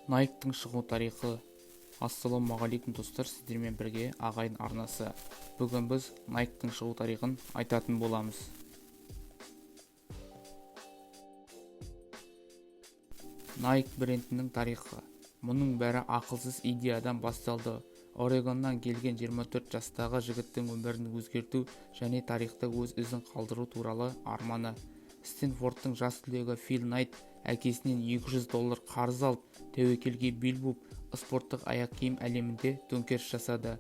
Найктың шығу тарихы. Ассалаумағалейкум достар, сіздермен бірге ағайын арнасы. Бүгін біз Найктың шығу тарихын айтатын боламыз. Найк брендінің тарихы. Мұның бәрі ақылсыз идеядан басталды. Орегоннан келген 24 жастағы жігіттің өмірін өзгерту және тарихта өз ізін қалдыру туралы арманы. Стэнфордтың жас түлегі Фил Найт әкесінен $200 қарыз алып, тәуекелге бел буып, спорттық аяқ киім әлемінде төңкеріс жасады.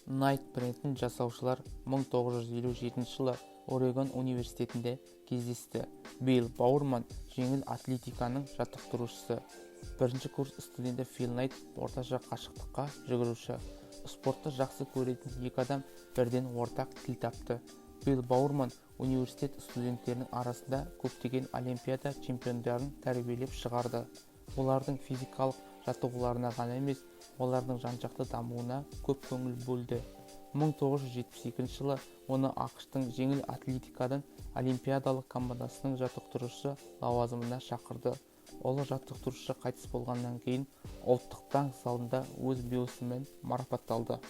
Найк брендін жасаушылар 1957 жылы Орегон университетінде кездесті. Билл Бауырман жеңіл атлетиканың жаттықтырушысы. Бірінші курс студенті Фил Найт орташа қашықтыққа жүгіруші. Спортты жақсы көретін екі адам бірден ортақ тіл тапты. Билл Бауырман университет студенттерінің арасында көптеген олимпиада чемпиондарын тәрбиелеп шығарды. Олардың физикалық жаттығуларына ғана емес, олардың жан-жақты дамуына көп көңіл бөлді. 1972 жылы оны ақш-тың жеңіл атлетикадан олимпиадалық командасының жаттықтырушысы лауазымына шақырды. Олы жаттықтырушы қайтыс болғаннан кейін ұлттық даңқ залында өз бюстімен марапатталды.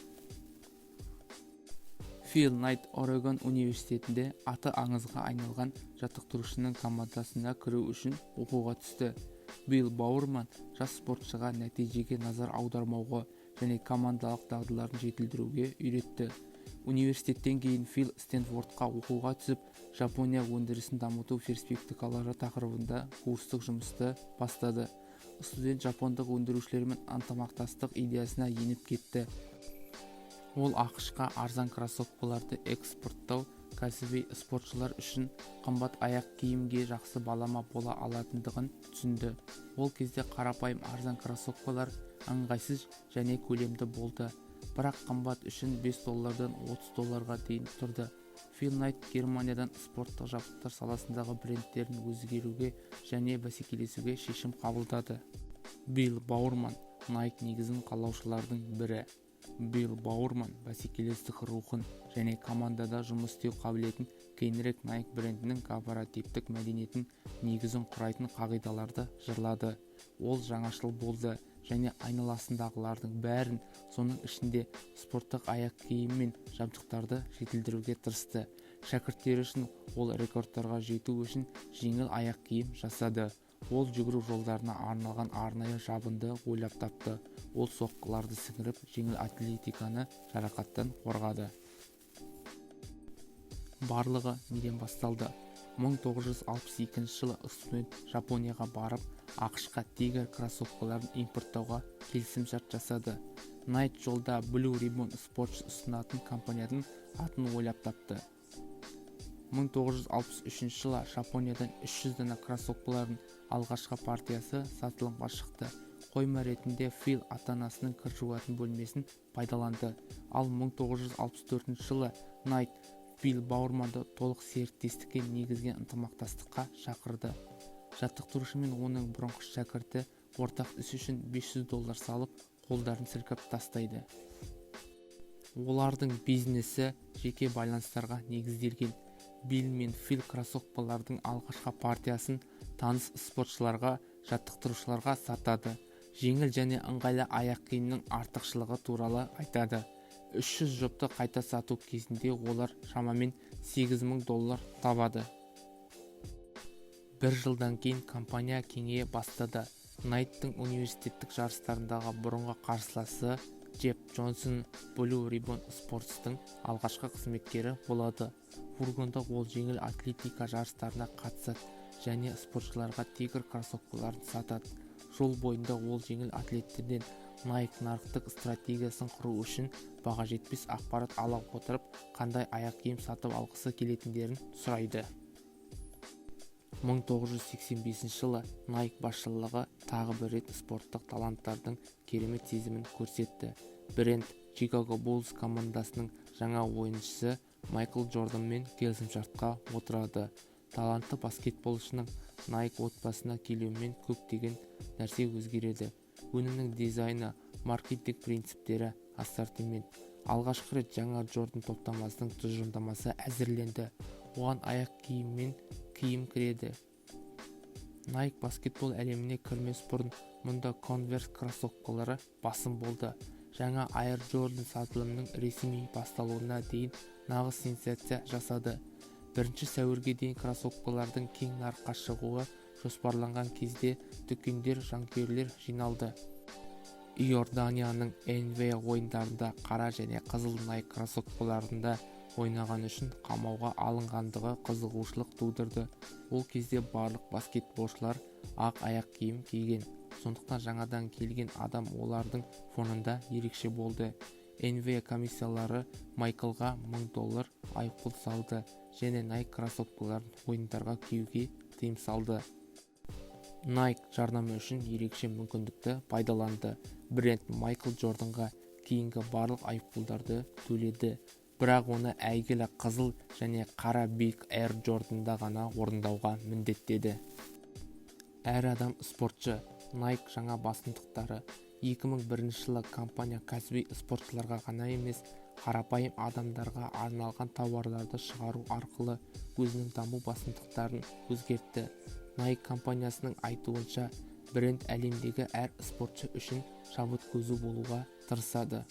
Фил Найт Орегон университетінде аты аңызға айналған жаттықтырушының командасына кіру үшін оқуға түсті. Билл Бауырман жас спортшыға нәтижеге назар аудармауға және командалық дағдыларын жетілдіруге үйретті. Университеттен кейін Фил Стэнфордқа оқуға түсіп, Жапония өндірісін дамыту перспективалары тақырыбында курстық жұмысты бастады. Студент жапондық өндірушілермен ынтымақтастық идеясына еніп кетті. Ол ақш-қа арзан кроссовкаларды экспорттау кәсіби спортшылар үшін қымбат аяқ киімге жақсы балама бола алатындығын түсінді. Ол кезде қарапайым арзан кроссовкалар ыңғайсыз және көлемді болды. Бірақ қымбат үшін $5-дан $30 дейін тұрды. Фил Найт Германиядан спорттық жабдықтар саласындағы брендтерін өзгеруге және бәсекелесуге шешім қабылдады. Билл Бауырман Найк негізін қалаушылардың бірі. Билл Бауырман бәсекелестік рухын және командада жұмыс істеу қабілетін кейінірек Найк брендінің корпоративтік мәдениетін негізін құрайтын қағидаларды жырлады. Ол жаңашыл болды және айналасындағылардың бәрін, соның ішінде спорттық аяқ киім мен жабдықтарды жетілдіруге тырысты. Шәкірттері үшін ол рекордтарға жету үшін жеңіл аяқ киім жасады. Ол жүгіру жолдарына арналған арнайы жабынды ойлап тапты. Ол соққыларды сіңіріп, жеңіл атлетиканы жарақаттан қорғады. Барлығы неден басталды? 1962 жылы студент Жапонияға барып, ақш-қа Тигр кроссовкаларын импорттауға келісімшарт жасады. Найт жолда Blue Ribbon Sports ұсынатын компанияның атын ойлап тапты. 1963 жылы Жапониядан 300 дана кроссовкалардың алғашқы партиясы сатылымға шықты. Қойма ретінде Фил ата-анасының кір жуатын бөлмесін пайдаланды. Ал 1964 жылы Найт Билл Бауырманды толық серіктестікке негізген ынтымақтастыққа шақырды. Жаттықтырушы мен оның бұрынғы шәкірті ортақ іс үшін $500 салып, қолдарын сілкіп тастайды. Олардың бизнесі жеке байланыстарға негізделген. Билл мен Фил кроссовкалардың алғашқы партиясын таныс спортшыларға, жаттықтырушыларға сатады. Жеңіл және ыңғайлы аяқ киімнің артықшылығы туралы айтады. 300 жұпты қайта сату кезінде олар шамамен $8,000 табады. Бір жылдан кейін компания кеңейе бастады. Найттың университеттік жарыстарындағы бұрынғы қарсыласы Джефф Джонсон Blue Ribbon Sports'тың алғашқы қызметкері болады. Фургонда ол жеңіл атлетика жарыстарына қатысады және спортшыларға Тигр кроссовкаларын сатады. Жол бойында ол жеңіл атлеттерден Найк нарықтық стратегиясын құру үшін баға жетпес ақпарат ала отырып, қандай аяқ киім сатып алғысы келетіндерін сұрайды. 1985 жылы Найк басшылығы тағы бір рет спорттық таланттардың керемет сезімін көрсетті. Бренд Chicago Bulls командасының жаңа ойыншысы Майкл Джорданмен келісімшартқа отырады. Талантты баскетболшының Найк отбасына келуімен көптеген нәрсе өзгереді. Өнімнің дизайны, маркетинг принциптері, ассортимент. Алғашқы рет жаңа Джордан топтамасының тұжырымдамасы әзірленді. Оған аяқ киім мен киім кіреді. Nike баскетбол әлеміне кірмес бұрын мұнда Converse кроссовкалары басым болды. Жаңа Air Jordan сатылымының ресми басталуына дейін нағыз сенсация жасады. 1 сәуірге дейін кроссовкалардың кең нарыққа шығуы жоспарланған кезде дүкендер жанкүйерлер жиналды. Иорданияның NBA ойындарында қара және қызыл Nike кроссовкаларында ойнаған үшін қамауға алынғандығы қызығушылық тудырды. Ол кезде барлық баскетболшылар ақ аяқ киім киген. Сондықтан жаңадан келген адам олардың фонында ерекше болды. NBA комиссиялары Майклға $1000 айыппұл салды және Nike кроссовкаларын ойындарға киюге тыйым салды. Nike жарнама үшін ерекше мүмкіндікті пайдаланды. Бренд Майкл Джорданға кейінгі барлық айыппұлдарды төледі. Бірақ оны әйгілі қызыл және қара биік Air Jordan'да ғана орындауға міндеттеді. Әр адам спортшы. Nike жаңа басымдықтары. 2001 жылы компания кәсіби спортшыларға ғана емес, қарапайым адамдарға арналған тауарларды шығару арқылы өзінің даму басымдықтарын өзгертті. Nike компаниясының айтуынша, бренд әлемдегі әр спортшы үшін шабыт көзі болуға тырысады.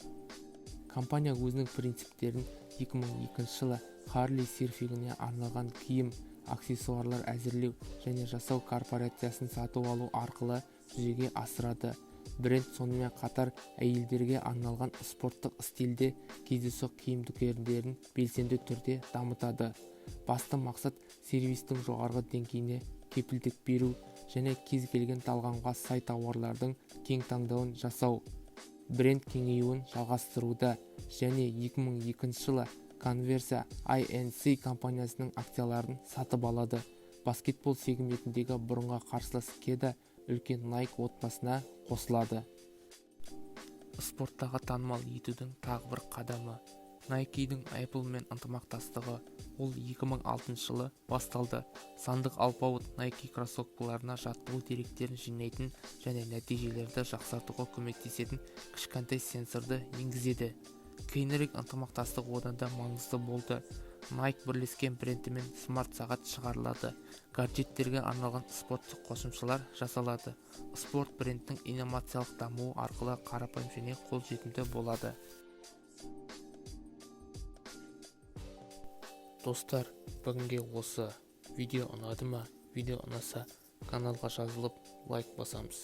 Компания өзінің принциптерін 2002 жылы Harley серфингіне арналған киім, аксессуарлар әзірлеу және жасау корпорациясын сатып алу арқылы жүзеге асырады. Бренд сонымен қатар әйелдерге арналған спорттық стильде кездейсоқ киім дүкендерін белсенді түрде дамытады. Басты мақсат сервистің жоғарғы деңгейіне кепілдік беру және кез келген талғамға сай тауарлардың кең таңдауын жасау. Бренд кеңеюін жалғастыруда және 2002 жылы Converse INC компаниясының акцияларын сатып алады. Баскетбол сегментіндегі бұрынғы қарсылас Кеда үлкен Nike отбасына қосылады. Спорттағы танымал етудің тағы бір қадамы. Nike'дің Apple'мен ынтымақтастығы. Ол 2006 жылы басталды. Сандық алпауыт Nike кроссовкаларына жаттығу деректерін жинайтын және нәтижелерді жақсартуға көмектесетін кішкентай сенсорды енгізеді. Кейінірек ынтымақтастық одан да маңызды болды. Nike бірлескен брендімен смарт-сағат шығарылады. Гаджеттерге арналған спорттық қосымшалар жасалады. Спорт брендінің инновациялық дамуы арқылы қарапайым және қолжетімді болады. Достар, бүгінге осы. Видео ұнады ма? Видео ұнаса, каналға жазылып, лайк басамыз.